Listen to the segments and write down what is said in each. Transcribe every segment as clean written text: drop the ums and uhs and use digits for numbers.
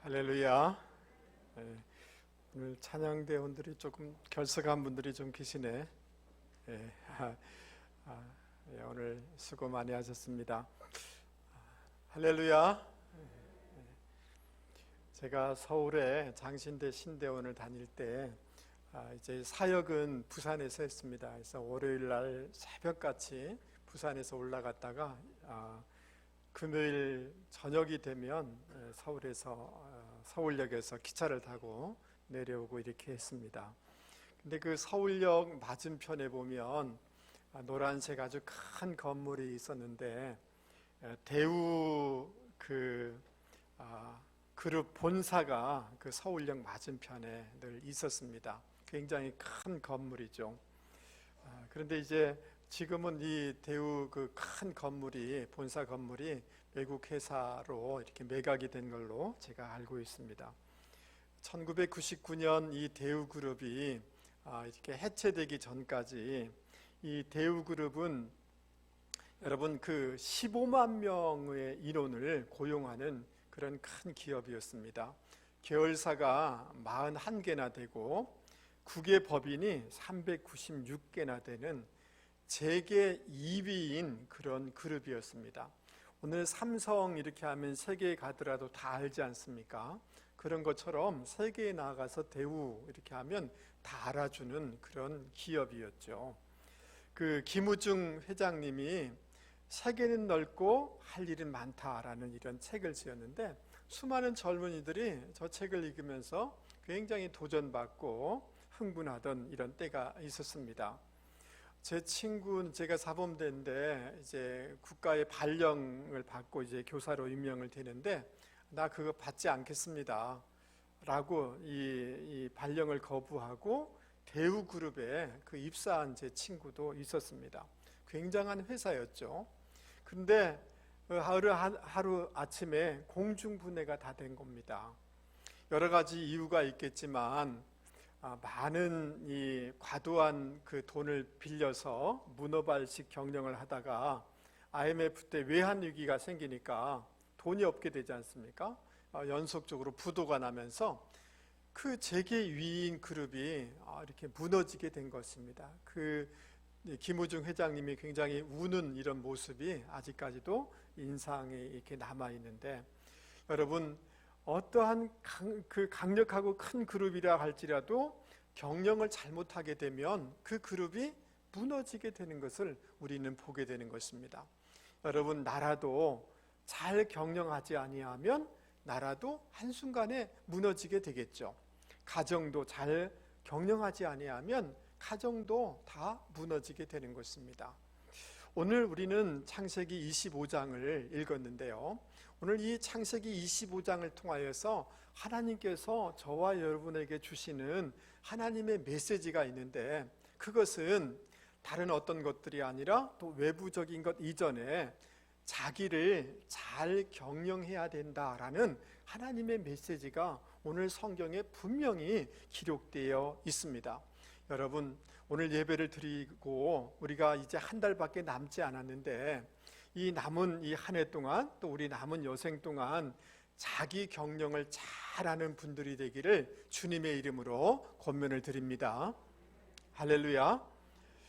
할렐루야. 예, 오늘 찬양대원들이 조금 결석한 분들이 좀 계시네. 예, 오늘 수고 많이 하셨습니다. 할렐루야. 제가 서울에 장신대 신대원을 다닐 때 이제 사역은 부산에서 했습니다. 그래서 월요일 날 새벽같이 부산에서 올라갔다가 금요일 저녁이 되면 서울역에서 기차를 타고 내려오고 이렇게 했습니다. 근데 그 서울역 맞은편에 보면 노란색 아주 큰 건물이 있었는데 대우 그룹 본사가 그 서울역 맞은편에 늘 있었습니다. 굉장히 큰 건물이죠. 그런데 이제 지금은 이 대우 그 큰 건물이 본사 건물이 외국 회사로 이렇게 매각이 된 걸로 제가 알고 있습니다. 1999년 이 대우 그룹이 이렇게 해체되기 전까지 이 대우 그룹은 여러분 그 15만 명의 인원을 고용하는 그런 큰 기업이었습니다. 계열사가 41개나 되고 국외 법인이 396개나 되는 세계 2위인 그런 그룹이었습니다. 오늘 삼성 이렇게 하면 세계에 가더라도 다 알지 않습니까? 그런 것처럼 세계에 나가서 대우 이렇게 하면 다 알아주는 그런 기업이었죠. 그 김우중 회장님이 세계는 넓고 할 일은 많다라는 이런 책을 지었는데 수많은 젊은이들이 저 책을 읽으면서 굉장히 도전받고 흥분하던 이런 때가 있었습니다. 제 친구는 제가 사범대인데 이제 국가의 발령을 받고 이제 교사로 임명을 되는데 나 그거 받지 않겠습니다 라고 이 발령을 거부하고 대우그룹에 그 입사한 제 친구도 있었습니다. 굉장한 회사였죠. 근데 하루 아침에 공중분해가 다 된 겁니다. 여러 가지 이유가 있겠지만 많은 이 과도한 그 돈을 빌려서 문어발식 경영을 하다가 IMF 때 외환위기가 생기니까 돈이 없게 되지 않습니까? 연속적으로 부도가 나면서 그 재계 위인 그룹이 이렇게 무너지게 된 것입니다. 그 김우중 회장님이 굉장히 우는 이런 모습이 아직까지도 인상에 이렇게 남아 있는데 여러분 어떠한 강력하고 큰 그룹이라 할지라도 경영을 잘못하게 되면 그 그룹이 무너지게 되는 것을 우리는 보게 되는 것입니다. 여러분 나라도 잘 경영하지 아니하면 나라도 한순간에 무너지게 되겠죠. 가정도 잘 경영하지 아니하면 가정도 다 무너지게 되는 것입니다. 오늘 우리는 창세기 25장을 읽었는데요. 오늘 이 창세기 25장을 통하여서 하나님께서 저와 여러분에게 주시는 하나님의 메시지가 있는데 그것은 다른 어떤 것들이 아니라 또 외부적인 것 이전에 자기를 잘 경영해야 된다라는 하나님의 메시지가 오늘 성경에 분명히 기록되어 있습니다. 여러분 오늘 예배를 드리고 우리가 이제 한 달밖에 남지 않았는데 이 남은 이 한 해 동안 또 우리 남은 여생 동안 자기 경영을 잘하는 분들이 되기를 주님의 이름으로 권면을 드립니다. 할렐루야.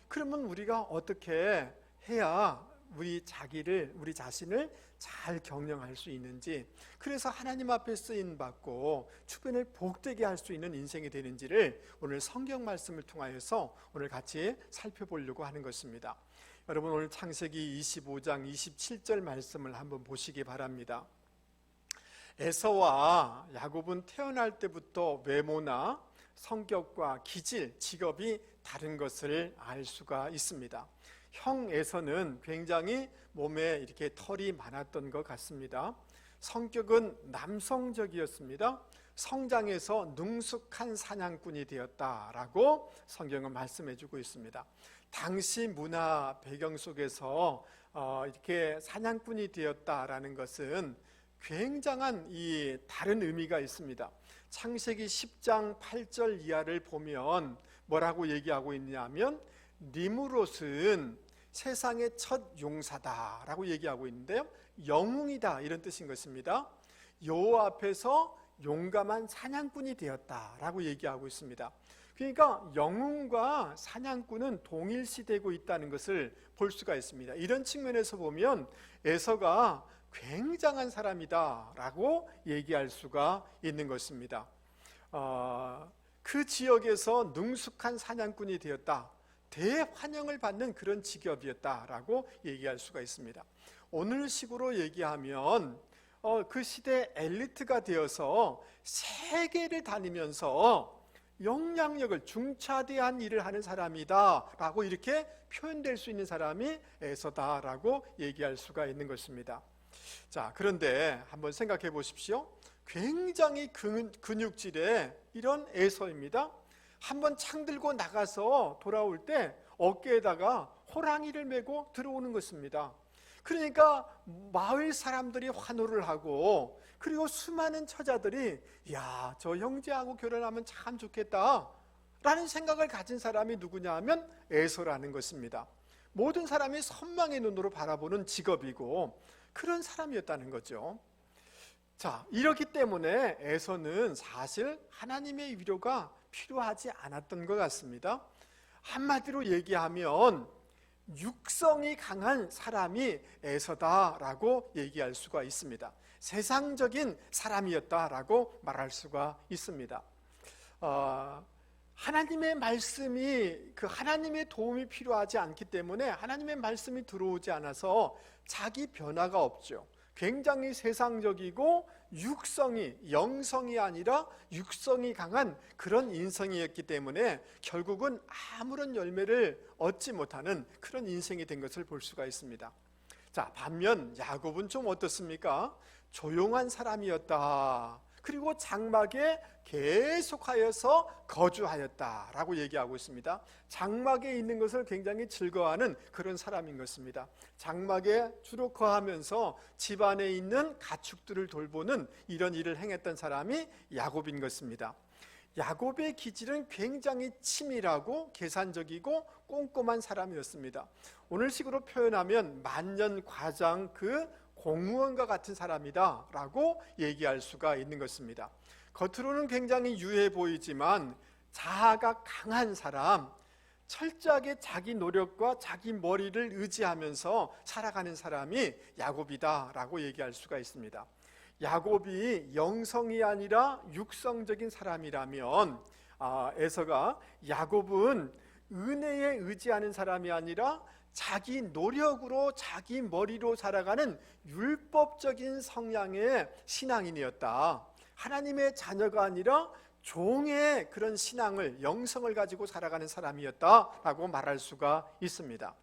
그러면 우리가 어떻게 해야 우리 자신을 잘 경영할 수 있는지, 그래서 하나님 앞에 쓰임 받고 주변을 복되게 할 수 있는 인생이 되는지를 오늘 성경 말씀을 통하여서 오늘 같이 살펴보려고 하는 것입니다. 여러분 오늘 창세기 25장 27절 말씀을 한번 보시기 바랍니다. 에서와 야곱은 태어날 때부터 외모나 성격과 기질, 직업이 다른 것을 알 수가 있습니다. 형 에서는 굉장히 몸에 이렇게 털이 많았던 것 같습니다. 성격은 남성적이었습니다. 성장해서 능숙한 사냥꾼이 되었다라고 성경은 말씀해주고 있습니다. 당시 문화 배경 속에서 이렇게 사냥꾼이 되었다라는 것은 굉장한 이 다른 의미가 있습니다. 창세기 10장 8절 이하를 보면 뭐라고 얘기하고 있냐면 니므롯은 세상의 첫 용사다라고 얘기하고 있는데요, 영웅이다 이런 뜻인 것입니다. 여호와 앞에서 용감한 사냥꾼이 되었다라고 얘기하고 있습니다. 그러니까 영웅과 사냥꾼은 동일시되고 있다는 것을 볼 수가 있습니다. 이런 측면에서 보면 에서가 굉장한 사람이다라고 얘기할 수가 있는 것입니다. 그 지역에서 능숙한 사냥꾼이 되었다, 대환영을 받는 그런 직업이었다라고 얘기할 수가 있습니다. 오늘식으로 얘기하면 그 시대 엘리트가 되어서 세계를 다니면서 영향력을 중차대한 일을 하는 사람이다 라고 이렇게 표현될 수 있는 사람이 에서다라고 얘기할 수가 있는 것입니다. 자, 그런데 한번 생각해 보십시오. 굉장히 근육질의 이런 에서입니다. 한번 창 들고 나가서 돌아올 때 어깨에다가 호랑이를 메고 들어오는 것입니다. 그러니까 마을 사람들이 환호를 하고, 그리고 수많은 처자들이 야, 저 형제하고 결혼하면 참 좋겠다 라는 생각을 가진 사람이 누구냐 하면 에서라는 것입니다. 모든 사람이 선망의 눈으로 바라보는 직업이고 그런 사람이었다는 거죠. 자, 이렇기 때문에 에서는 사실 하나님의 위로가 필요하지 않았던 것 같습니다. 한마디로 얘기하면 육성이 강한 사람이 에서다라고 얘기할 수가 있습니다. 세상적인 사람이었다라고 말할 수가 있습니다. 하나님의 말씀이, 그 하나님의 도움이 필요하지 않기 때문에 하나님의 말씀이 들어오지 않아서 자기 변화가 없죠. 굉장히 세상적이고 육성이, 영성이 아니라 육성이 강한 그런 인성이었기 때문에 결국은 아무런 열매를 얻지 못하는 그런 인생이 된 것을 볼 수가 있습니다. 자, 반면 야곱은 좀 어떻습니까? 조용한 사람이었다. 그리고 장막에 계속하여서 거주하였다라고 얘기하고 있습니다. 장막에 있는 것을 굉장히 즐거워하는 그런 사람인 것입니다. 장막에 주로 거하면서 집안에 있는 가축들을 돌보는 이런 일을 행했던 사람이 야곱인 것입니다. 야곱의 기질은 굉장히 치밀하고 계산적이고 꼼꼼한 사람이었습니다. 오늘식으로 표현하면 만년과장 그 공무원과 같은 사람이다 라고 얘기할 수가 있는 것입니다. 겉으로는 굉장히 유해 보이지만 자아가 강한 사람, 철저하게 자기 노력과 자기 머리를 의지하면서 살아가는 사람이 야곱이다 라고 얘기할 수가 있습니다. 야곱이 영성이 아니라 육성적인 사람이라면 에서가 야곱은 은혜에 의지하는 사람이 아니라 자기 노력으로 자기 머리로 살아가는 율법적인 성향의 신앙인이었다. 하나님의 자녀가 아니라 종의 그런 신앙을, 영성을 가지고 살아가는 사람이었다라고 말할 수가 있습니다.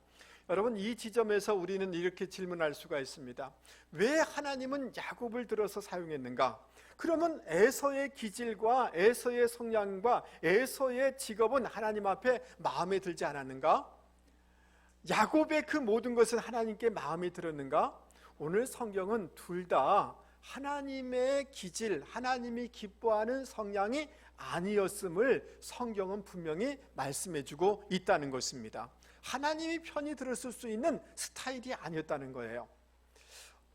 여러분, 이 지점에서 우리는 이렇게 질문할 수가 있습니다. 왜 하나님은 야곱을 들어서 사용했는가? 그러면 에서의 기질과 에서의 성향과 에서의 직업은 하나님 앞에 마음에 들지 않았는가? 야곱의 그 모든 것은 하나님께 마음에 들었는가? 오늘 성경은 둘 다 하나님의 기질, 하나님이 기뻐하는 성향이 아니었음을 성경은 분명히 말씀해주고 있다는 것입니다. 하나님이 편히 들었을 수 있는 스타일이 아니었다는 거예요.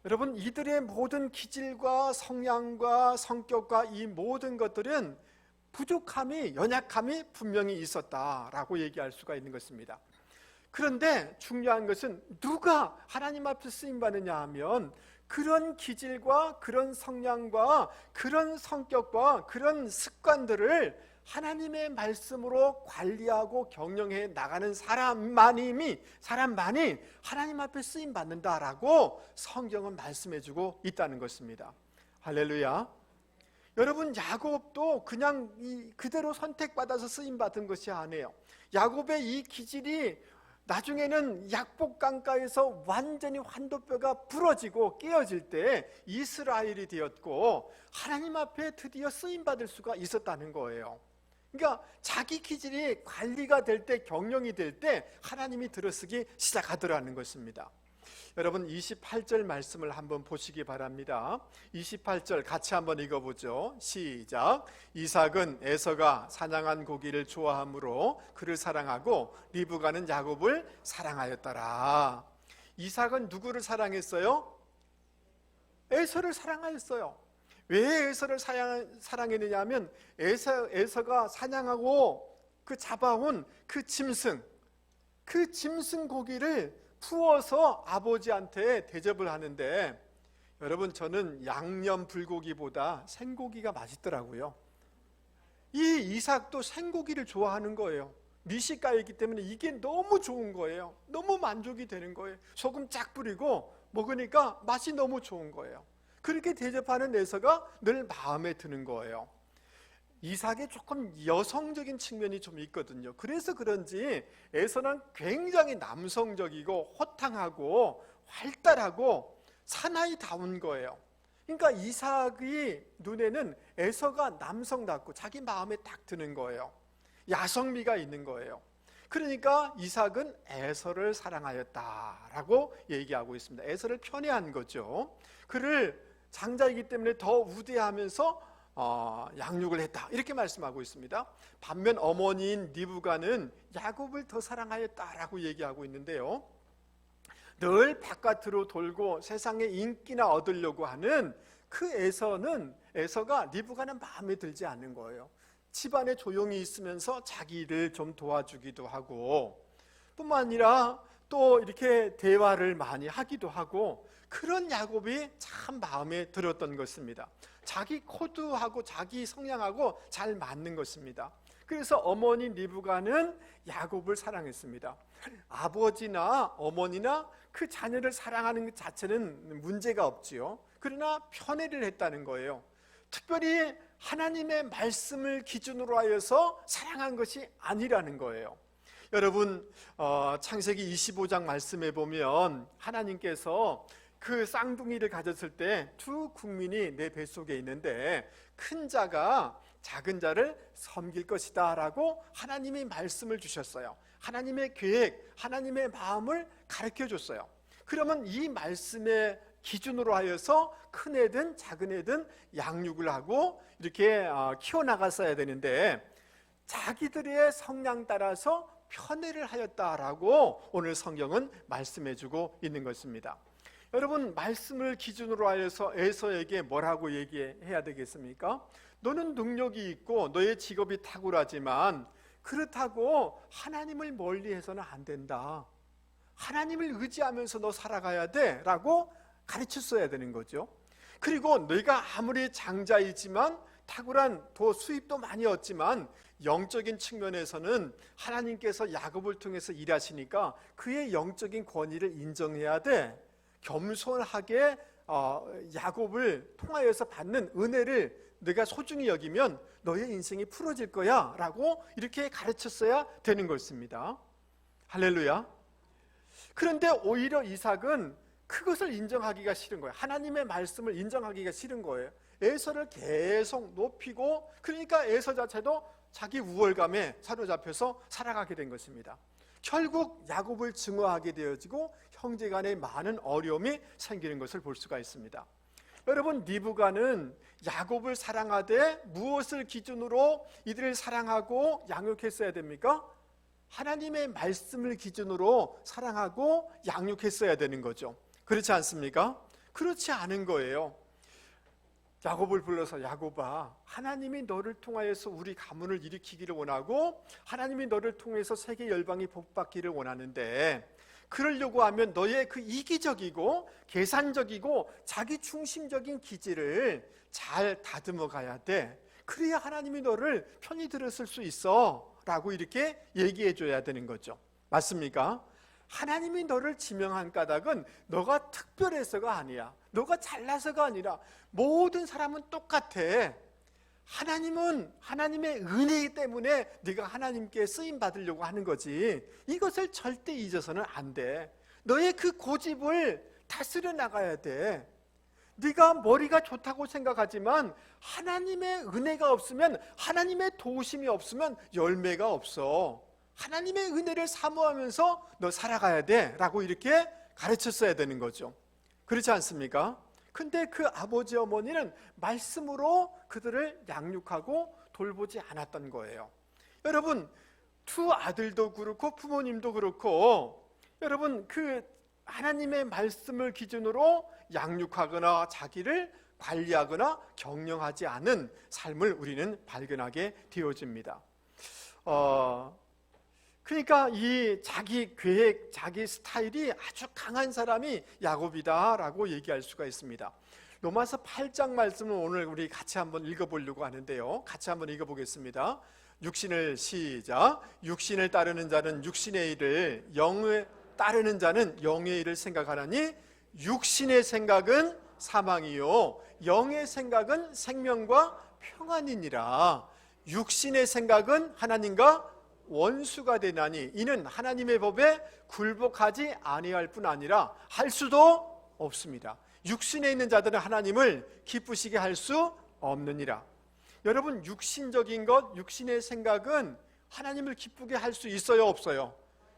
여러분, 이들의 모든 기질과 성향과 성격과 이 모든 것들은 부족함이, 연약함이 분명히 있었다라고 얘기할 수가 있는 것입니다. 그런데 중요한 것은 누가 하나님 앞에 쓰임받느냐 하면 그런 기질과 그런 성향과 그런 성격과 그런 습관들을 하나님의 말씀으로 관리하고 경영해 나가는 사람만이 하나님 앞에 쓰임받는다라고 성경은 말씀해주고 있다는 것입니다. 할렐루야. 여러분, 야곱도 그냥 그대로 선택받아서 쓰임받은 것이 아니에요. 야곱의 이 기질이 나중에는 약복 강가에서 완전히 환도뼈가 부러지고 깨어질 때 이스라엘이 되었고 하나님 앞에 드디어 쓰임받을 수가 있었다는 거예요. 그러니까 자기 기질이 관리가 될 때, 경영이 될 때 하나님이 들어쓰기 시작하더라는 것입니다. 여러분, 28절 말씀을 한번 보시기 바랍니다. 28절 같이 한번 읽어보죠. 시작. 이삭은 에서가 사냥한 고기를 좋아하므로 그를 사랑하고 리브가는 야곱을 사랑하였더라. 이삭은 누구를 사랑했어요? 에서를 사랑하였어요. 왜 에서를 사랑했느냐 하면 에서가 사냥하고 그 잡아온 그 짐승 고기를 구워서 아버지한테 대접을 하는데, 여러분 저는 양념 불고기보다 생고기가 맛있더라고요. 이 이삭도 생고기를 좋아하는 거예요. 미식가이기 때문에 이게 너무 좋은 거예요. 너무 만족이 되는 거예요. 소금 쫙 뿌리고 먹으니까 맛이 너무 좋은 거예요. 그렇게 대접하는 에서가 늘 마음에 드는 거예요. 이삭의 조금 여성적인 측면이 좀 있거든요. 그래서 그런지 에서는 굉장히 남성적이고 호탕하고 활달하고 사나이다운 거예요. 그러니까 이삭의 눈에는 에서가 남성답고 자기 마음에 딱 드는 거예요. 야성미가 있는 거예요. 그러니까 이삭은 에서를 사랑하였다라고 얘기하고 있습니다. 에서를 편애한 거죠. 그를 장자이기 때문에 더 우대하면서 양육을 했다, 이렇게 말씀하고 있습니다. 반면 어머니인 리브가는 야곱을 더 사랑하였다라고 얘기하고 있는데요, 늘 바깥으로 돌고 세상에 인기나 얻으려고 하는 그 에서가 리브가는 마음에 들지 않는 거예요. 집안에 조용히 있으면서 자기 일을 좀 도와주기도 하고, 뿐만 아니라 또 이렇게 대화를 많이 하기도 하고, 그런 야곱이 참 마음에 들었던 것입니다. 자기 코드하고 자기 성향하고 잘 맞는 것입니다. 그래서 어머니 리브가는 야곱을 사랑했습니다. 아버지나 어머니나 그 자녀를 사랑하는 것 자체는 문제가 없지요. 그러나 편애를 했다는 거예요. 특별히 하나님의 말씀을 기준으로 하여서 사랑한 것이 아니라는 거예요. 여러분, 창세기 25장 말씀에 보면 하나님께서 그 쌍둥이를 가졌을 때 두 국민이 내 뱃속에 있는데 큰 자가 작은 자를 섬길 것이다 라고 하나님이 말씀을 주셨어요. 하나님의 계획, 하나님의 마음을 가르쳐 줬어요. 그러면 이 말씀의 기준으로 하여서 큰 애든 작은 애든 양육을 하고 이렇게 키워나갔어야 되는데, 자기들의 성향 따라서 편애를 하였다라고 오늘 성경은 말씀해주고 있는 것입니다. 여러분, 말씀을 기준으로 하여서 에서에게 뭐라고 얘기해야 되겠습니까? 너는 능력이 있고 너의 직업이 탁월하지만 그렇다고 하나님을 멀리해서는 안 된다. 하나님을 의지하면서 너 살아가야 돼 라고 가르쳤어야 되는 거죠. 그리고 너희가 아무리 장자이지만 탁월한 수입도 많이 얻지만 영적인 측면에서는 하나님께서 야곱을 통해서 일하시니까 그의 영적인 권위를 인정해야 돼. 겸손하게 야곱을 통하여서 받는 은혜를 내가 소중히 여기면 너의 인생이 풀어질 거야 라고 이렇게 가르쳤어야 되는 것입니다. 할렐루야. 그런데 오히려 이삭은 그것을 인정하기가 싫은 거예요. 하나님의 말씀을 인정하기가 싫은 거예요. 에서를 계속 높이고, 그러니까 에서 자체도 자기 우월감에 사로잡혀서 살아가게 된 것입니다. 결국 야곱을 증오하게 되어지고 형제간에 많은 어려움이 생기는 것을 볼 수가 있습니다. 여러분, 리브가는 야곱을 사랑하되 무엇을 기준으로 이들을 사랑하고 양육했어야 됩니까? 하나님의 말씀을 기준으로 사랑하고 양육했어야 되는 거죠. 그렇지 않습니까? 그렇지 않은 거예요. 야곱을 불러서 야곱아, 하나님이 너를 통하여서 우리 가문을 일으키기를 원하고 하나님이 너를 통해서 세계 열방이 복받기를 원하는데, 그러려고 하면 너의 그 이기적이고 계산적이고 자기 중심적인 기질을 잘 다듬어 가야 돼. 그래야 하나님이 너를 편히 들었을 수 있어 라고 이렇게 얘기해 줘야 되는 거죠. 맞습니까? 하나님이 너를 지명한 까닭은 너가 특별해서가 아니야. 너가 잘나서가 아니라 모든 사람은 똑같아. 하나님은 하나님의 은혜이기 때문에 네가 하나님께 쓰임 받으려고 하는 거지. 이것을 절대 잊어서는 안 돼. 너의 그 고집을 다스려 나가야 돼. 네가 머리가 좋다고 생각하지만 하나님의 은혜가 없으면, 하나님의 도우심이 없으면 열매가 없어. 하나님의 은혜를 사모하면서 너 살아가야 돼 라고 이렇게 가르쳤어야 되는 거죠. 그렇지 않습니까? 근데 그 아버지 어머니는 말씀으로 그들을 양육하고 돌보지 않았던 거예요. 여러분, 두 아들도 그렇고 부모님도 그렇고, 여러분 그 하나님의 말씀을 기준으로 양육하거나 자기를 관리하거나 경영하지 않은 삶을 우리는 발견하게 되어집니다. 그러니까 이 자기 계획, 자기 스타일이 아주 강한 사람이 야곱이다라고 얘기할 수가 있습니다. 로마서 8장 말씀을 오늘 우리 같이 한번 읽어보려고 하는데요. 같이 한번 읽어보겠습니다. 시작. 육신을 따르는 자는 육신의 일을, 영을 따르는 자는 영의 일을 생각하나니 육신의 생각은 사망이요 영의 생각은 생명과 평안이니라. 육신의 생각은 하나님과 원수가 되나니 이는 하나님의 법에 굴복하지 아니할 뿐 아니라 할 수도 없습니다. 육신에 있는 자들은 하나님을 기쁘시게 할 수 없느니라. 여러분, 육신적인 것, 육신의 생각은 하나님을 기쁘게 할 수 있어요, 없어요?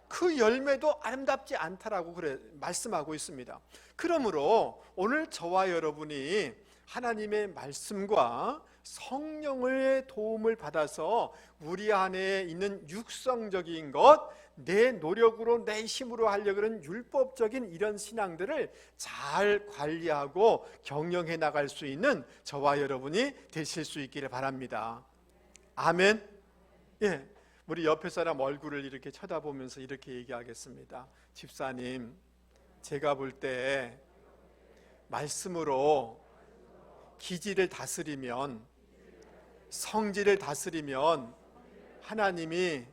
그 열매도 아름답지 않다라고 말씀하고 있습니다. 그러므로 오늘 저와 여러분이 하나님의 말씀과 성령의 도움을 받아서 우리 안에 있는 육성적인 것, 내 노력으로 내 힘으로 하려고 하는 율법적인 이런 신앙들을 잘 관리하고 경영해 나갈 수 있는 저와 여러분이 되실 수 있기를 바랍니다. 아멘. 예, 우리 옆에 사람 얼굴을 이렇게 쳐다보면서 이렇게 얘기하겠습니다. 집사님, 제가 볼 때 말씀으로 기질을 다스리면, 성질을 다스리면 하나님이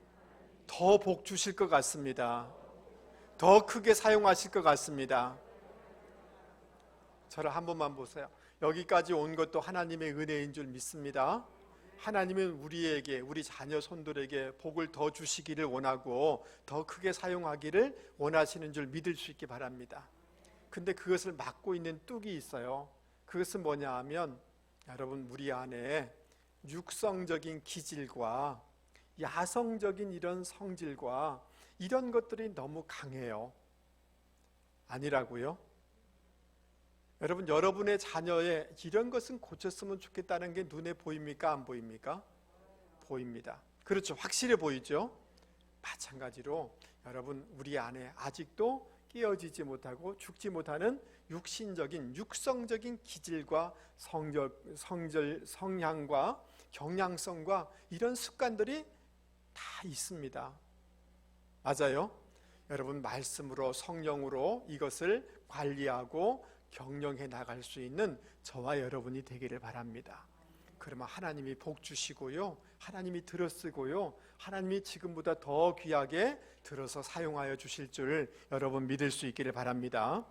더 복 주실 것 같습니다. 더 크게 사용하실 것 같습니다. 저를 한 번만 보세요. 여기까지 온 것도 하나님의 은혜인 줄 믿습니다. 하나님은 우리에게, 우리 자녀 손들에게 복을 더 주시기를 원하고 더 크게 사용하기를 원하시는 줄 믿을 수 있기 바랍니다. 근데 그것을 막고 있는 뚝이 있어요. 그것은 뭐냐 하면, 여러분, 우리 안에 육성적인 기질과 야성적인 이런 성질과 이런 것들이 너무 강해요. 아니라고요? 여러분, 여러분의 자녀의 이런 것은 고쳤으면 좋겠다는 게 눈에 보입니까? 안 보입니까? 보입니다. 그렇죠. 확실해 보이죠? 마찬가지로 여러분, 우리 안에 아직도 깨어지지 못하고 죽지 못하는 육신적인, 육성적인 기질과 성향과 경향성과 이런 습관들이 다 있습니다. 맞아요? 여러분, 말씀으로, 성령으로 이것을 관리하고 경영해 나갈 수 있는 저와 여러분이 되기를 바랍니다. 그러면 하나님이 복 주시고요, 하나님이 들어쓰고요, 하나님이 지금보다 더 귀하게 들어서 사용하여 주실 줄 여러분 믿을 수 있기를 바랍니다.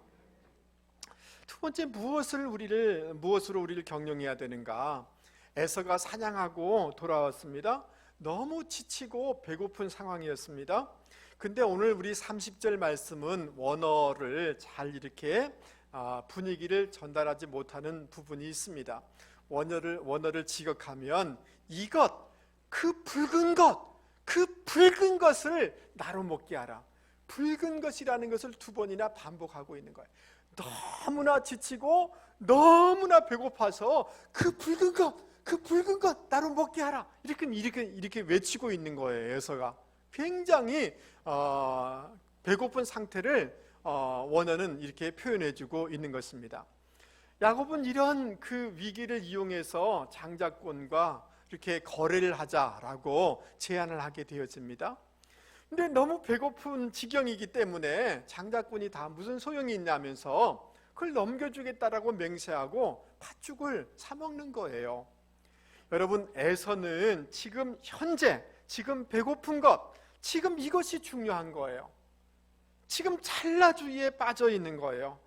두 번째, 무엇으로 우리를 경영해야 되는가? 에서가 사냥하고 돌아왔습니다. 너무 지치고 배고픈 상황이었습니다. 근데 오늘 우리 30절 말씀은 원어를 잘 이렇게 분위기를 전달하지 못하는 부분이 있습니다. 원어를 지각하면 이것, 그 붉은 것을 나로 먹게 하라. 붉은 것이라는 것을 두 번이나 반복하고 있는 거예요. 너무나 지치고 너무나 배고파서 그 붉은 것 나로 먹게 하라. 이렇게 외치고 있는 거예요. 에서가 굉장히 배고픈 상태를 원어는 이렇게 표현해주고 있는 것입니다. 야곱은 이런 그 위기를 이용해서 장자권과 이렇게 거래를 하자라고 제안을 하게 되어집니다. 근데 너무 배고픈 지경이기 때문에 장자권이 다 무슨 소용이 있냐면서 그걸 넘겨주겠다라고 맹세하고 팥죽을 사먹는 거예요. 여러분, 에서는 지금 현재, 지금 배고픈 것, 지금 이것이 중요한 거예요. 지금 찰나주의에 빠져 있는 거예요.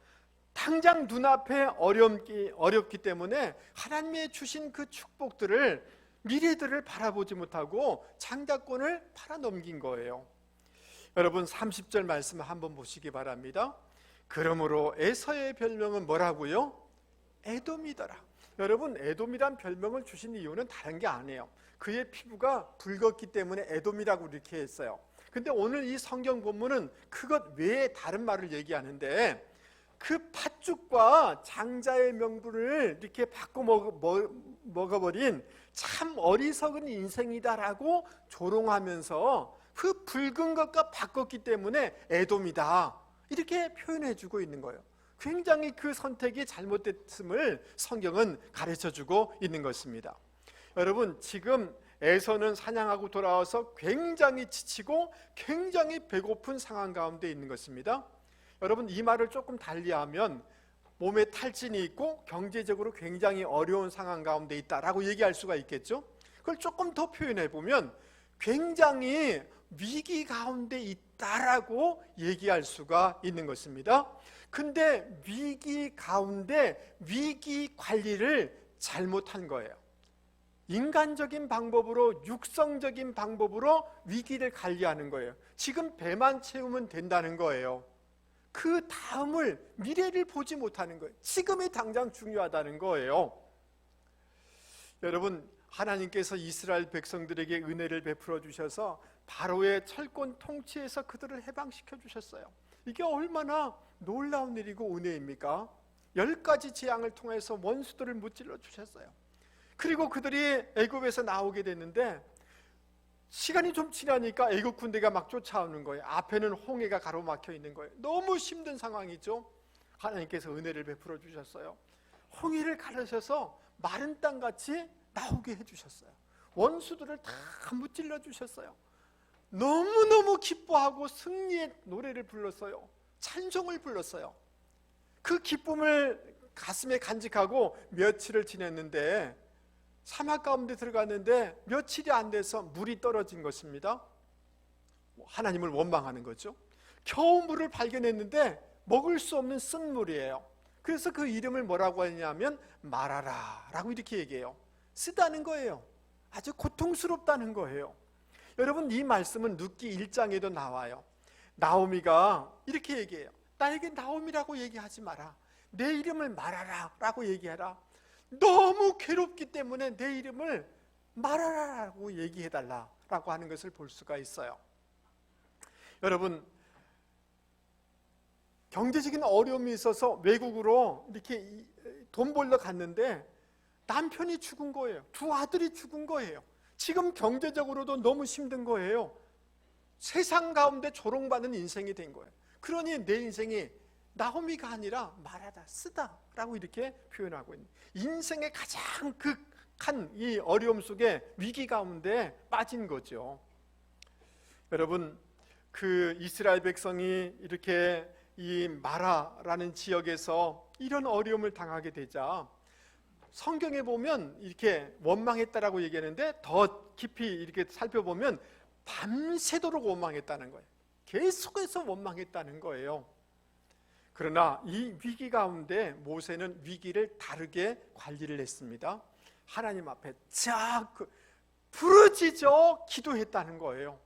당장 눈앞에 어렵기 때문에 하나님의 주신 그 축복들을, 미래들을 바라보지 못하고 장자권을 팔아넘긴 거예요. 여러분, 30절 말씀 한번 보시기 바랍니다. 그러므로 에서의 별명은 뭐라고요? 에돔이더라. 여러분, 에돔이란 별명을 주신 이유는 다른 게 아니에요. 그의 피부가 붉었기 때문에 에돔이라고 이렇게 했어요. 근데 오늘 이 성경 본문은 그것 외에 다른 말을 얘기하는데, 그 팥죽과 장자의 명분을 이렇게 바꿔 먹어버린 참 어리석은 인생이다라고 조롱하면서 그 붉은 것과 바꿨기 때문에 에돔이다, 이렇게 표현해주고 있는 거예요. 굉장히 그 선택이 잘못됐음을 성경은 가르쳐주고 있는 것입니다. 여러분, 지금 에서는 사냥하고 돌아와서 굉장히 지치고 굉장히 배고픈 상황 가운데 있는 것입니다. 여러분, 이 말을 조금 달리하면 몸에 탈진이 있고 경제적으로 굉장히 어려운 상황 가운데 있다라고 얘기할 수가 있겠죠. 그걸 조금 더 표현해 보면 굉장히 위기 가운데 있다라고 얘기할 수가 있는 것입니다. 근데 위기 가운데 위기 관리를 잘못한 거예요. 인간적인 방법으로, 육성적인 방법으로 위기를 관리하는 거예요. 지금 배만 채우면 된다는 거예요. 그 다음을, 미래를 보지 못하는 거예요. 지금이 당장 중요하다는 거예요. 여러분, 하나님께서 이스라엘 백성들에게 은혜를 베풀어 주셔서 바로의 철권 통치에서 그들을 해방시켜 주셨어요. 이게 얼마나 놀라운 일이고 은혜입니까? 10가지 재앙을 통해서 원수들을 무찔러 주셨어요. 그리고 그들이 애굽에서 나오게 됐는데 시간이 좀 지나니까 애굽 군대가 막 쫓아오는 거예요. 앞에는 홍해가 가로막혀 있는 거예요. 너무 힘든 상황이죠. 하나님께서 은혜를 베풀어 주셨어요. 홍해를 가르셔서 마른 땅같이 나오게 해주셨어요. 원수들을 다 무찔러 주셨어요. 너무너무 기뻐하고 승리의 노래를 불렀어요. 찬송을 불렀어요. 그 기쁨을 가슴에 간직하고 며칠을 지냈는데 사막 가운데 들어갔는데 며칠이 안 돼서 물이 떨어진 것입니다. 하나님을 원망하는 거죠. 겨우 물을 발견했는데 먹을 수 없는 쓴 물이에요. 그래서 그 이름을 뭐라고 했냐면 마라라 라고 이렇게 얘기해요. 쓰다는 거예요. 아주 고통스럽다는 거예요. 여러분, 이 말씀은 룻기 1장에도 나와요. 나오미가 이렇게 얘기해요. 나에게 나오미라고 얘기하지 마라. 내 이름을 말하라 라고 얘기해라. 너무 괴롭기 때문에 내 이름을 말하라 라고 얘기해달라 라고 하는 것을 볼 수가 있어요. 여러분, 경제적인 어려움이 있어서 외국으로 이렇게 돈 벌러 갔는데 남편이 죽은 거예요. 두 아들이 죽은 거예요. 지금 경제적으로도 너무 힘든 거예요. 세상 가운데 조롱받는 인생이 된 거예요. 그러니 내 인생이 나오미가 아니라 말하다, 쓰다 라고 이렇게 표현하고 있는, 인생의 가장 극한 이 어려움 속에 위기 가운데 빠진 거죠. 여러분, 그 이스라엘 백성이 이렇게 이 마라라는 지역에서 이런 어려움을 당하게 되자 성경에 보면 이렇게 원망했다라고 얘기하는데 더 깊이 이렇게 살펴보면 밤새도록 원망했다는 거예요. 계속해서 원망했다는 거예요. 그러나 이 위기 가운데 모세는 위기를 다르게 관리를 했습니다. 하나님 앞에 부르짖어 기도했다는 거예요.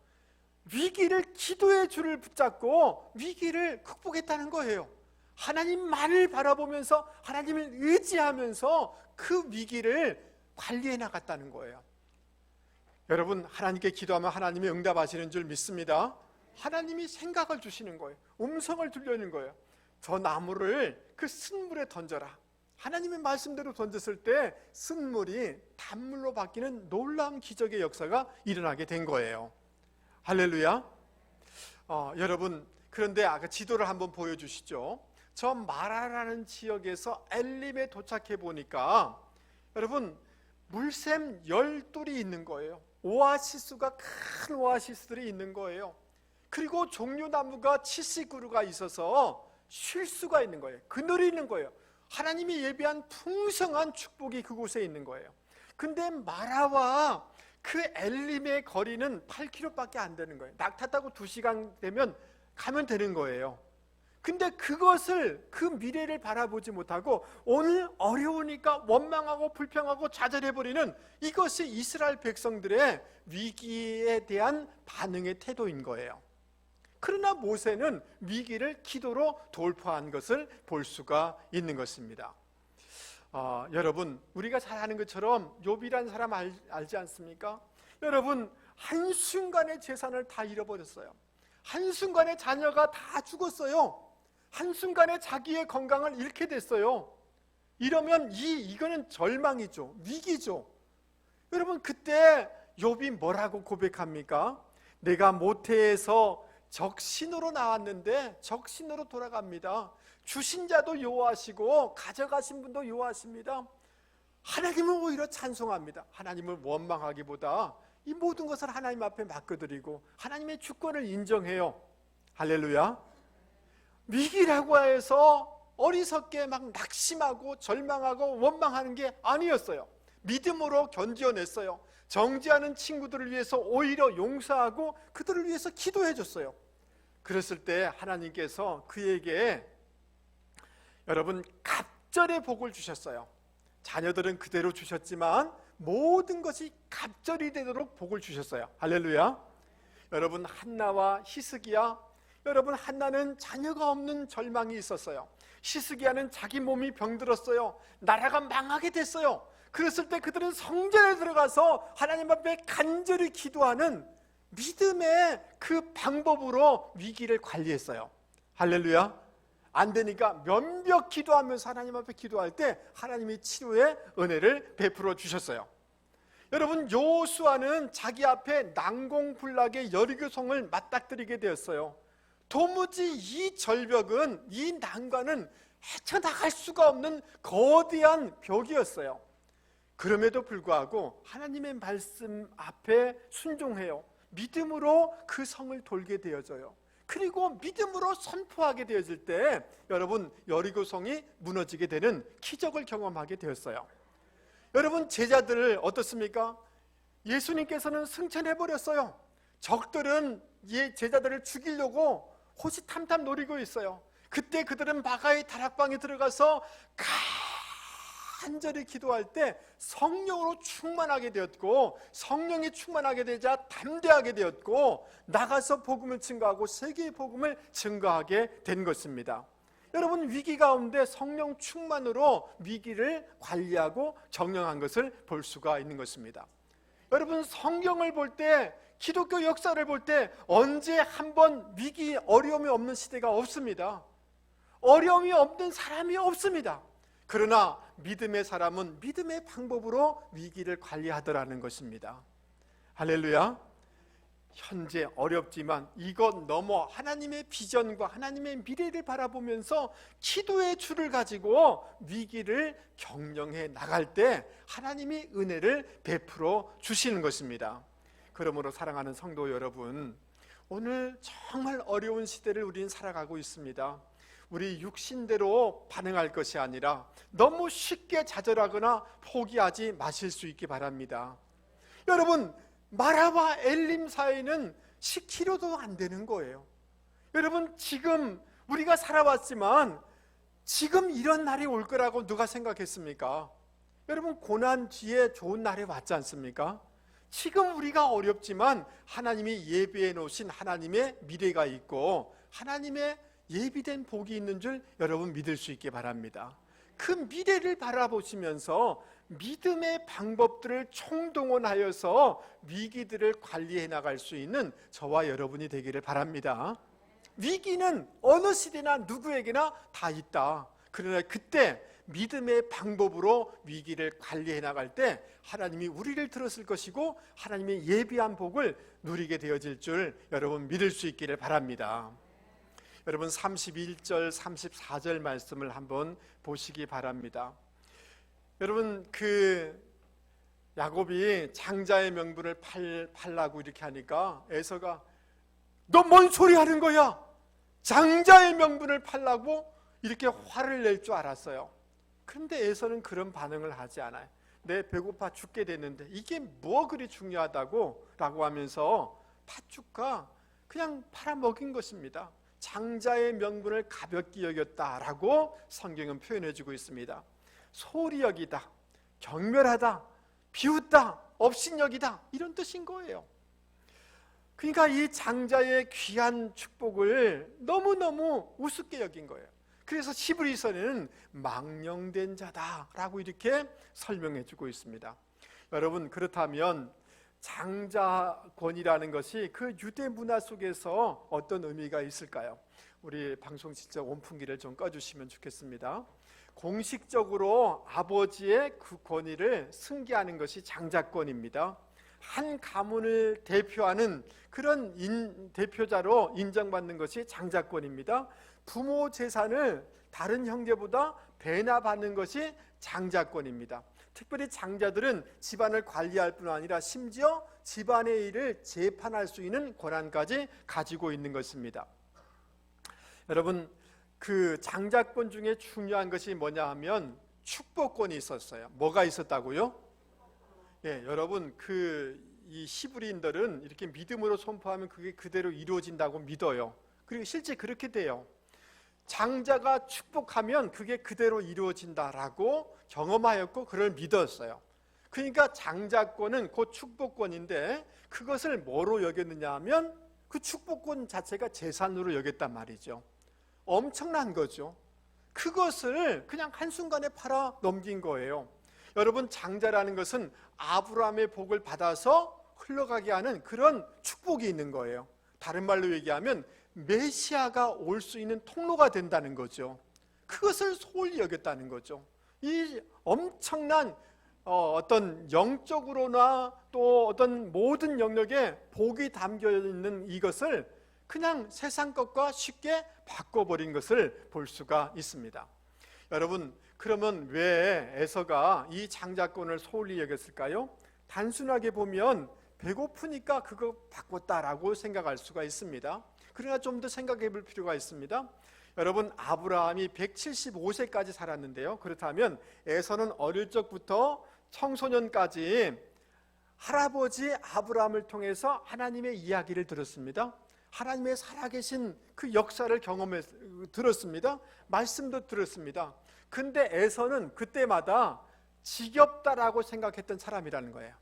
위기를, 기도의 줄을 붙잡고 위기를 극복했다는 거예요. 하나님만을 바라보면서 하나님을 의지하면서 그 위기를 관리해 나갔다는 거예요. 여러분, 하나님께 기도하면 하나님이 응답하시는 줄 믿습니다. 하나님이 생각을 주시는 거예요. 음성을 들려는 거예요. 저 나무를 그 쓴물에 던져라. 하나님의 말씀대로 던졌을 때 쓴물이 단물로 바뀌는 놀라운 기적의 역사가 일어나게 된 거예요. 할렐루야. 여러분, 그런데 아까 지도를 한번 보여주시죠. 저 마라라는 지역에서 엘림에 도착해 보니까 여러분, 물샘 12이 있는 거예요. 오아시스가, 큰 오아시스들이 있는 거예요. 그리고 종려나무가 70그루가 있어서 쉴 수가 있는 거예요. 그늘이 있는 거예요. 하나님이 예비한 풍성한 축복이 그곳에 있는 거예요. 근데 마라와 그 엘림의 거리는 8km밖에 안 되는 거예요. 낙타 타고 2시간 되면 가면 되는 거예요. 근데 그것을, 그 미래를 바라보지 못하고 오늘 어려우니까 원망하고 불평하고 좌절해버리는 이것이 이스라엘 백성들의 위기에 대한 반응의 태도인 거예요. 그러나 모세는 위기를 기도로 돌파한 것을 볼 수가 있는 것입니다. 여러분, 우리가 잘 아는 것처럼 욥이라는 사람 알지 않습니까? 여러분, 한순간에 재산을 다 잃어버렸어요. 한순간에 자녀가 다 죽었어요. 한순간에 자기의 건강을 잃게 됐어요. 이러면 이거는 절망이죠. 위기죠. 여러분, 그때 욥이 뭐라고 고백합니까? 내가 모태에서 적신으로 나왔는데 적신으로 돌아갑니다. 주신 자도 요하시고 가져가신 분도 요하십니다. 하나님을 오히려 찬송합니다. 하나님을 원망하기보다 이 모든 것을 하나님 앞에 맡겨드리고 하나님의 주권을 인정해요. 할렐루야. 위기라고 해서 어리석게 막 낙심하고 절망하고 원망하는 게 아니었어요. 믿음으로 견뎌냈어요. 정죄하는 친구들을 위해서 오히려 용서하고 그들을 위해서 기도해 줬어요. 그랬을 때 하나님께서 그에게 여러분 갑절의 복을 주셨어요. 자녀들은 그대로 주셨지만 모든 것이 갑절이 되도록 복을 주셨어요. 할렐루야. 여러분 한나와 히스기야, 여러분 한나는 자녀가 없는 절망이 있었어요. 히스기야는 자기 몸이 병들었어요. 나라가 망하게 됐어요. 그랬을 때 그들은 성전에 들어가서 하나님 앞에 간절히 기도하는 믿음의 그 방법으로 위기를 관리했어요. 할렐루야. 안 되니까 면벽 기도하면서 하나님 앞에 기도할 때 하나님이 치료의 은혜를 베풀어 주셨어요. 여러분 여호수아는 자기 앞에 난공불락의 여리고성을 맞닥뜨리게 되었어요. 도무지 이 절벽은, 이 난관은 헤쳐나갈 수가 없는 거대한 벽이었어요. 그럼에도 불구하고 하나님의 말씀 앞에 순종해요. 믿음으로 그 성을 돌게 되어져요. 그리고 믿음으로 선포하게 되어질 때 여러분 여리고성이 무너지게 되는 기적을 경험하게 되었어요. 여러분 제자들 어떻습니까? 예수님께서는 승천해버렸어요. 적들은 제자들을 죽이려고 호시탐탐 노리고 있어요. 그때 그들은 마가의 다락방에 들어가서 간절히 기도할 때 성령으로 충만하게 되었고, 성령이 충만하게 되자 담대하게 되었고, 나가서 복음을 증거하고 세계의 복음을 증거하게 된 것입니다. 여러분 위기 가운데 성령 충만으로 위기를 관리하고 정령한 것을 볼 수가 있는 것입니다. 여러분 성경을 볼 때, 기독교 역사를 볼 때 언제 한번 위기, 어려움이 없는 시대가 없습니다. 어려움이 없는 사람이 없습니다. 그러나 믿음의 사람은 믿음의 방법으로 위기를 관리하더라는 것입니다. 할렐루야. 현재 어렵지만 이것 넘어 하나님의 비전과 하나님의 미래를 바라보면서 기도의 줄을 가지고 위기를 경영해 나갈 때 하나님이 은혜를 베풀어 주시는 것입니다. 그러므로 사랑하는 성도 여러분, 오늘 정말 어려운 시대를 우리는 살아가고 있습니다. 우리 육신대로 반응할 것이 아니라 너무 쉽게 좌절하거나 포기하지 마실 수 있기 바랍니다. 여러분 마라바 엘림 사이는 10km도 안 되는 거예요. 여러분 지금 우리가 살아왔지만 지금 이런 날이 올 거라고 누가 생각했습니까? 여러분 고난 뒤에 좋은 날이 왔지 않습니까? 지금 우리가 어렵지만 하나님이 예비해 놓으신 하나님의 미래가 있고 하나님의 예비된 복이 있는 줄 여러분 믿을 수 있게 바랍니다. 그 미래를 바라보시면서 믿음의 방법들을 총동원하여서 위기들을 관리해 나갈 수 있는 저와 여러분이 되기를 바랍니다. 위기는 어느 시대나 누구에게나 다 있다. 그러나 그때 믿음의 방법으로 위기를 관리해 나갈 때 하나님이 우리를 들었을 것이고 하나님의 예비한 복을 누리게 되어질 줄 여러분 믿을 수 있기를 바랍니다. 여러분 31절 34절 말씀을 한번 보시기 바랍니다. 여러분 그 야곱이 장자의 명분을 팔라고 이렇게 하니까 에서가 너 뭔 소리 하는 거야? 장자의 명분을 팔라고 이렇게 화를 낼 줄 알았어요. 그런데 에서는 그런 반응을 하지 않아요. 내 배고파 죽게 됐는데 이게 뭐 그리 중요하다고 라고 하면서 팥죽과 그냥 팔아먹인 것입니다. 장자의 명분을 가볍게 여겼다라고 성경은 표현해주고 있습니다. 소홀히 여기다, 경멸하다, 비웃다, 업신여기다 이런 뜻인 거예요. 그러니까 이 장자의 귀한 축복을 너무너무 우습게 여긴 거예요. 그래서 히브리서는 망령된 자다라고 이렇게 설명해주고 있습니다. 여러분 그렇다면 장자권이라는 것이 그 유대 문화 속에서 어떤 의미가 있을까요? 우리 방송 직접 온풍기를 좀 꺼주시면 좋겠습니다. 공식적으로 아버지의 그 권위를 승계하는 것이 장자권입니다. 한 가문을 대표하는 그런 대표자로 인정받는 것이 장자권입니다. 부모 재산을 다른 형제보다 배나 받는 것이 장자권입니다. 특별히 장자들은 집안을 관리할 뿐 아니라 심지어 집안의 일을 재판할 수 있는 권한까지 가지고 있는 것입니다. 여러분, 그 장자권 중에 중요한 것이 뭐냐 하면 축복권이 있었어요. 뭐가 있었다고요? 예, 여러분, 이 히브리인들은 이렇게 믿음으로 선포하면 그게 그대로 이루어진다고 믿어요. 그리고 실제 그렇게 돼요. 장자가 축복하면 그게 그대로 이루어진다라고 경험하였고 그걸 믿었어요. 그러니까 장자권은 곧 축복권인데 그것을 뭐로 여겼느냐 하면 그 축복권 자체가 재산으로 여겼단 말이죠. 엄청난 거죠. 그것을 그냥 한순간에 팔아 넘긴 거예요. 여러분, 장자라는 것은 아브라함의 복을 받아서 흘러가게 하는 그런 축복이 있는 거예요. 다른 말로 얘기하면 메시아가 올 수 있는 통로가 된다는 거죠. 그것을 소홀히 여겼다는 거죠. 이 엄청난 어떤 영적으로나 또 어떤 모든 영역에 복이 담겨 있는 이것을 그냥 세상 것과 쉽게 바꿔버린 것을 볼 수가 있습니다. 여러분, 그러면 왜 에서가 이 장자권을 소홀히 여겼을까요? 단순하게 보면 배고프니까 그거 바꿨다라고 생각할 수가 있습니다. 그러나 좀 더 생각해 볼 필요가 있습니다. 여러분, 아브라함이 175세까지 살았는데요. 그렇다면 에서는 어릴 적부터 청소년까지 할아버지 아브라함을 통해서 하나님의 이야기를 들었습니다. 하나님의 살아계신 그 역사를 들었습니다. 말씀도 들었습니다. 근데 에서는 그때마다 지겹다라고 생각했던 사람이라는 거예요.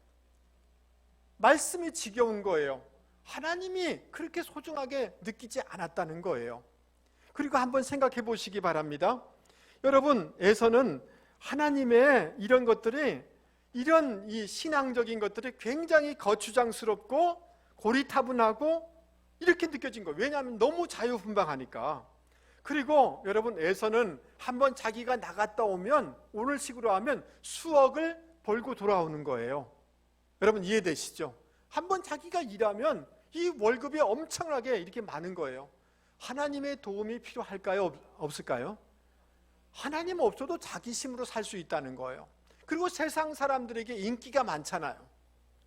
말씀이 지겨운 거예요. 하나님이 그렇게 소중하게 느끼지 않았다는 거예요. 그리고 한번 생각해 보시기 바랍니다. 여러분, 에서는 하나님의 이런 것들이, 이런 이 신앙적인 것들이 굉장히 거추장스럽고 고리타분하고 이렇게 느껴진 거예요. 왜냐하면 너무 자유분방하니까. 그리고 여러분, 에서는 한번 자기가 나갔다 오면 오늘식으로 하면 수억을 벌고 돌아오는 거예요. 여러분, 이해되시죠? 한번 자기가 일하면 이 월급이 엄청나게 이렇게 많은 거예요. 하나님의 도움이 필요할까요? 없을까요? 하나님 없어도 자기 힘으로 살 수 있다는 거예요. 그리고 세상 사람들에게 인기가 많잖아요.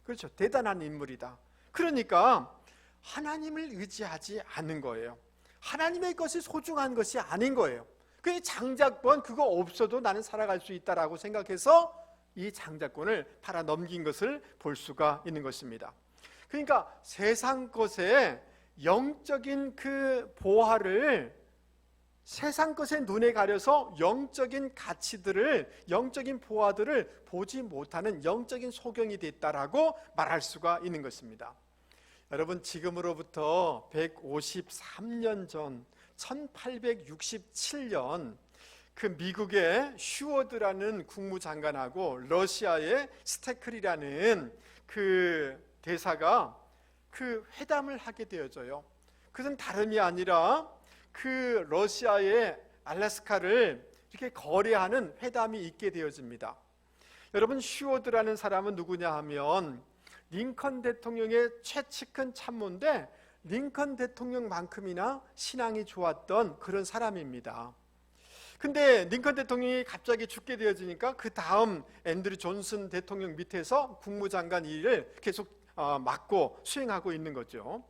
그렇죠? 대단한 인물이다. 그러니까 하나님을 의지하지 않는 거예요. 하나님의 것이 소중한 것이 아닌 거예요. 그 장자권 그거 없어도 나는 살아갈 수 있다라고 생각해서 이 장자권을 팔아 넘긴 것을 볼 수가 있는 것입니다. 그러니까 세상 것에 영적인 그 보화를 세상 것에 눈에 가려서 영적인 가치들을, 영적인 보화들을 보지 못하는 영적인 소경이 됐다라고 말할 수가 있는 것입니다. 여러분, 지금으로부터 153년 전 1867년 그 미국의 슈워드라는 국무장관하고 러시아의 스테클이라는 그 대사가 그 회담을 하게 되어져요. 그것은 다름이 아니라 그 러시아의 알래스카를 이렇게 거래하는 회담이 있게 되어집니다. 여러분, 슈워드라는 사람은 누구냐 하면 링컨 대통령의 최측근 참모인데 링컨 대통령만큼이나 신앙이 좋았던 그런 사람입니다. 근데 링컨 대통령이 갑자기 죽게 되어지니까 그 다음 앤드류 존슨 대통령 밑에서 국무장관 일을 계속 맡고 수행하고 있는 거죠.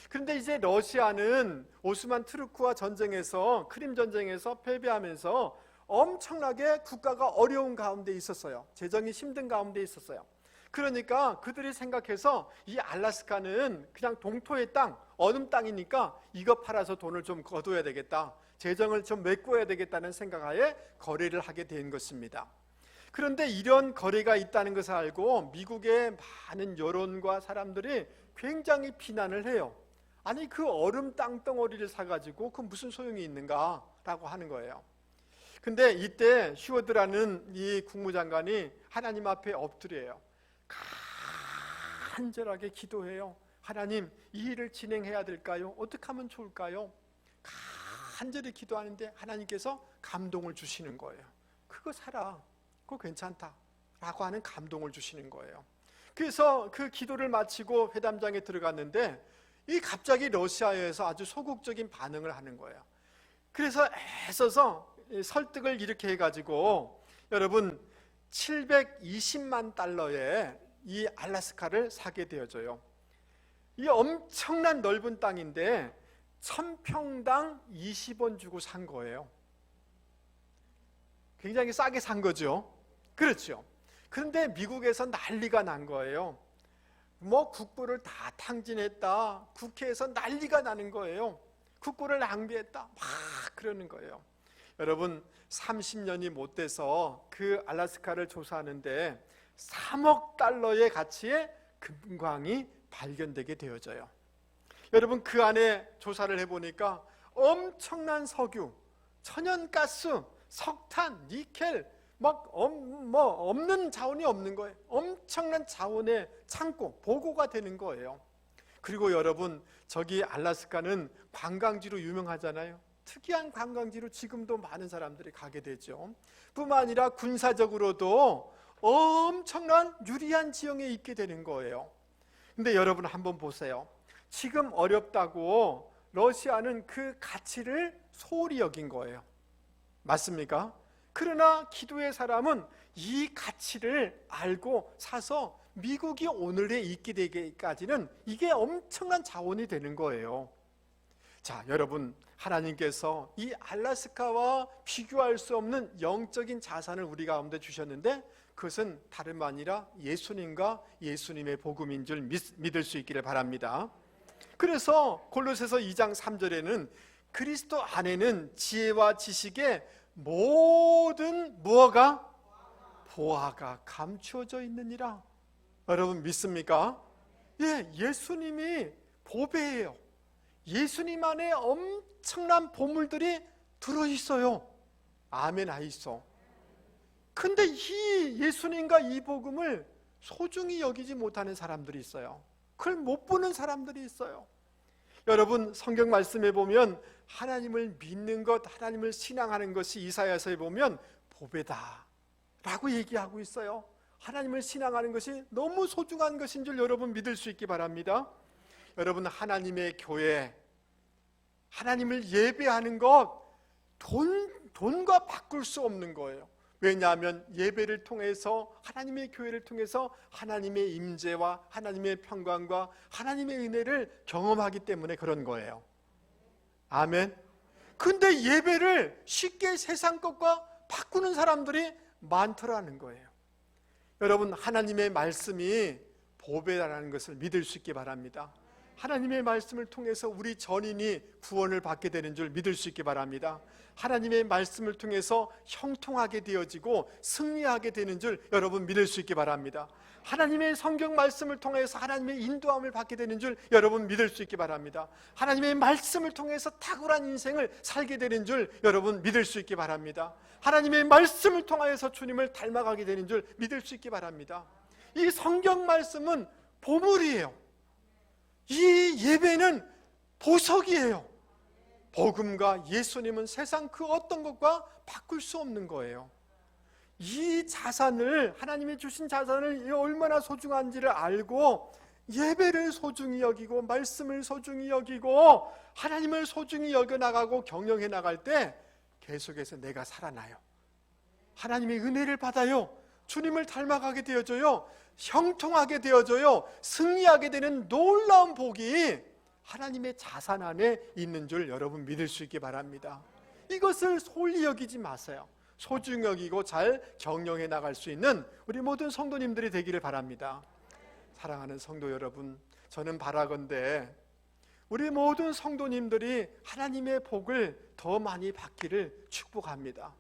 그런데 이제 러시아는 오스만 투르크와 전쟁에서, 크림 전쟁에서 패배하면서 엄청나게 국가가 어려운 가운데 있었어요. 재정이 힘든 가운데 있었어요. 그러니까 그들이 생각해서 이 알래스카는 그냥 동토의 땅, 얼음 땅이니까 이거 팔아서 돈을 좀 거둬야 되겠다, 재정을 좀 메꿔야 되겠다는 생각하에 거래를 하게 된 것입니다. 그런데 이런 거래가 있다는 것을 알고 미국의 많은 여론과 사람들이 굉장히 비난을 해요. 아니, 그 얼음 땅덩어리를 사가지고 그 무슨 소용이 있는가라고 하는 거예요. 근데 이때 슈워드라는 이 국무장관이 하나님 앞에 엎드려요. 간절하게 기도해요. 하나님, 이 일을 진행해야 될까요? 어떻게 하면 좋을까요? 간절히 기도하는데 하나님께서 감동을 주시는 거예요. 그거 사라, 그거 괜찮다 라고 하는 감동을 주시는 거예요. 그래서 그 기도를 마치고 회담장에 들어갔는데 이 갑자기 러시아에서 아주 소극적인 반응을 하는 거예요. 그래서 애써서 설득을 이렇게 해가지고 여러분 720만 달러에 이 알래스카를 사게 되어져요. 이 엄청난 넓은 땅인데 1000평당 20원 주고 산 거예요. 굉장히 싸게 산 거죠. 그렇죠. 그런데 미국에서 난리가 난 거예요. 뭐 국부를 다 탕진했다, 국회에서 난리가 나는 거예요. 국부를 낭비했다 막 그러는 거예요. 여러분 30년이 못 돼서 그 알래스카를 조사하는데 3억 달러의 가치의 금광이 발견되게 되어져요. 여러분 그 안에 조사를 해보니까 엄청난 석유, 천연가스, 석탄, 니켈 막 없는 자원이 없는 거예요. 엄청난 자원의 창고, 보고가 되는 거예요. 그리고 여러분 저기 알래스카는 관광지로 유명하잖아요. 특이한 관광지로 지금도 많은 사람들이 가게 되죠. 뿐만 아니라 군사적으로도 엄청난 유리한 지형에 있게 되는 거예요. 근데 여러분 한번 보세요. 지금 어렵다고 러시아는 그 가치를 소홀히 여긴 거예요. 맞습니까? 그러나 기도의 사람은 이 가치를 알고 사서 미국이 오늘에 있게 되기까지는 이게 엄청난 자원이 되는 거예요. 자, 여러분 하나님께서 이 알래스카와 비교할 수 없는 영적인 자산을 우리 가운데 주셨는데 그것은 다름 아니라 예수님과 예수님의 복음인 줄 믿을 수 있기를 바랍니다. 그래서 골로새서 2장 3절에는 그리스도 안에는 지혜와 지식의 모든 무엇가? 보화가 감추어져 있느니라. 여러분 믿습니까? 예, 예수님이 보배예요. 예수님 안에 엄청난 보물들이 들어있어요. 아멘 하이소. 근데 이 예수님과 이 복음을 소중히 여기지 못하는 사람들이 있어요. 그걸 못 보는 사람들이 있어요. 여러분 성경 말씀에 보면 하나님을 믿는 것, 하나님을 신앙하는 것이 이사야서에 보면 보배다 라고 얘기하고 있어요. 하나님을 신앙하는 것이 너무 소중한 것인 줄 여러분 믿을 수 있기 바랍니다. 여러분 하나님의 교회, 하나님을 예배하는 것 돈과 바꿀 수 없는 거예요. 왜냐하면 예배를 통해서 하나님의 교회를 통해서 하나님의 임재와 하나님의 평강과 하나님의 은혜를 경험하기 때문에 그런 거예요. 아멘. 근데 예배를 쉽게 세상 것과 바꾸는 사람들이 많더라는 거예요. 여러분 하나님의 말씀이 보배라는 것을 믿을 수 있기 바랍니다. 하나님의 말씀을 통해서 우리 전인이 구원을 받게 되는 줄 믿을 수 있기 바랍니다. 하나님의 말씀을 통해서 형통하게 되어지고 승리하게 되는 줄 여러분 믿을 수 있기 바랍니다. 하나님의 성경 말씀을 통해서 하나님의 인도함을 받게 되는 줄 여러분 믿을 수 있기 바랍니다. 하나님의 말씀을 통해서 탁월한 인생을 살게 되는 줄 여러분 믿을 수 있기 바랍니다. 하나님의 말씀을 통하여서 주님을 닮아가게 되는 줄 믿을 수 있기 바랍니다. 이 성경 말씀은 보물이에요. 이 예배는 보석이에요. 복음과 예수님은 세상 그 어떤 것과 바꿀 수 없는 거예요. 이 자산을, 하나님이 주신 자산을 얼마나 소중한지를 알고 예배를 소중히 여기고 말씀을 소중히 여기고 하나님을 소중히 여겨나가고 경영해 나갈 때 계속해서 내가 살아나요. 하나님의 은혜를 받아요. 주님을 닮아가게 되어져요. 형통하게 되어져요. 승리하게 되는 놀라운 복이 하나님의 자산 안에 있는 줄 여러분 믿을 수 있기 바랍니다. 이것을 소홀히 여기지 마세요. 소중히 여기고 잘 경영해 나갈 수 있는 우리 모든 성도님들이 되기를 바랍니다. 사랑하는 성도 여러분, 저는 바라건대 우리 모든 성도님들이 하나님의 복을 더 많이 받기를 축복합니다.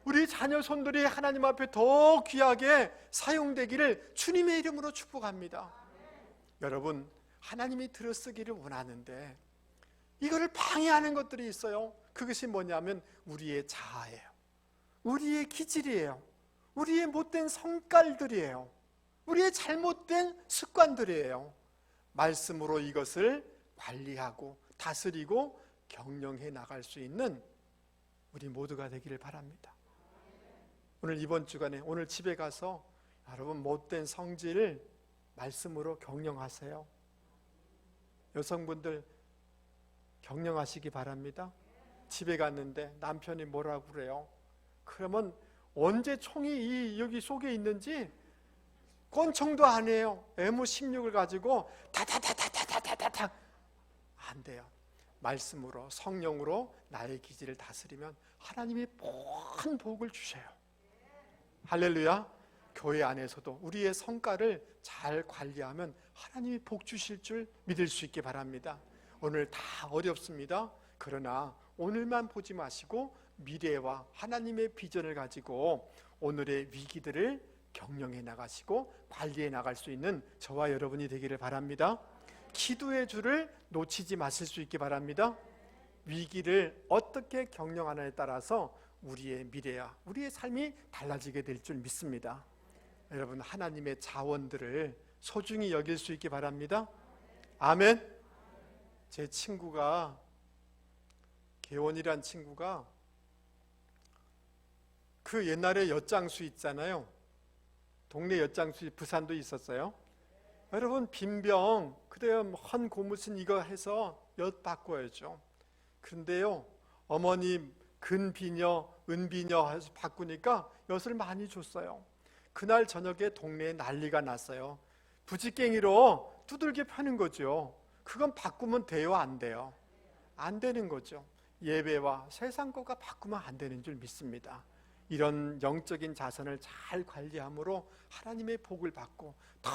우리 자녀손들이 하나님 앞에 더 귀하게 사용되기를 주님의 이름으로 축복합니다. 여러분 하나님이 들어쓰기를 원하는데 이거를 방해하는 것들이 있어요. 그것이 뭐냐면 우리의 자아예요. 우리의 기질이에요. 우리의 못된 성깔들이에요. 우리의 잘못된 습관들이에요. 말씀으로 이것을 관리하고 다스리고 경영해 나갈 수 있는 우리 모두가 되기를 바랍니다. 오늘 이번 주간에 오늘 집에 가서 여러분 못된 성질을 말씀으로 격려하세요. 여성분들 격려하시기 바랍니다. 집에 갔는데 남편이 뭐라고 그래요? 그러면 언제 총이 여기 속에 있는지 권총도 안 해요. M16을 가지고 다다다다다다다다 안 돼요. 말씀으로, 성령으로 나의 기질을 다스리면 하나님이 큰 복을 주셔요. 할렐루야. 교회 안에서도 우리의 성과를 잘 관리하면 하나님이 복 주실 줄 믿을 수 있기 바랍니다. 오늘 다 어렵습니다. 그러나 오늘만 보지 마시고 미래와 하나님의 비전을 가지고 오늘의 위기들을 경영해 나가시고 관리해 나갈 수 있는 저와 여러분이 되기를 바랍니다. 기도의 줄을 놓치지 마실 수 있기 바랍니다. 위기를 어떻게 경영하느냐에 따라서 우리의 미래와 우리의 삶이 달라지게 될 줄 믿습니다. 여러분, 하나님의 자원들을 소중히 여길 수 있기 바랍니다. 아멘. 제 친구가, 개원이란 친구가 그 옛날에 엿장수 있잖아요. 동네 엿장수, 부산도 있었어요. 여러분, 빈병 그래요, 헌 고무신 이거 해서 엿 바꿔야죠. 그런데요, 어머님 금비녀, 은비녀 해서 바꾸니까 엿을 많이 줬어요. 그날 저녁에 동네에 난리가 났어요. 부지깽이로 두들겨 패는 거죠. 그건 바꾸면 돼요, 안 돼요? 안 되는 거죠. 예배와 세상 것과 바꾸면 안 되는 줄 믿습니다. 이런 영적인 자산을 잘 관리함으로 하나님의 복을 받고 더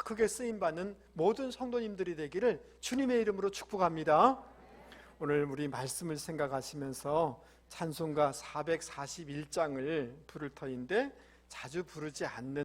크게 쓰임받는 모든 성도님들이 되기를 주님의 이름으로 축복합니다. 오늘 우리 말씀을 생각하시면서 찬송가 441장을 부를 터인데 자주 부르지 않는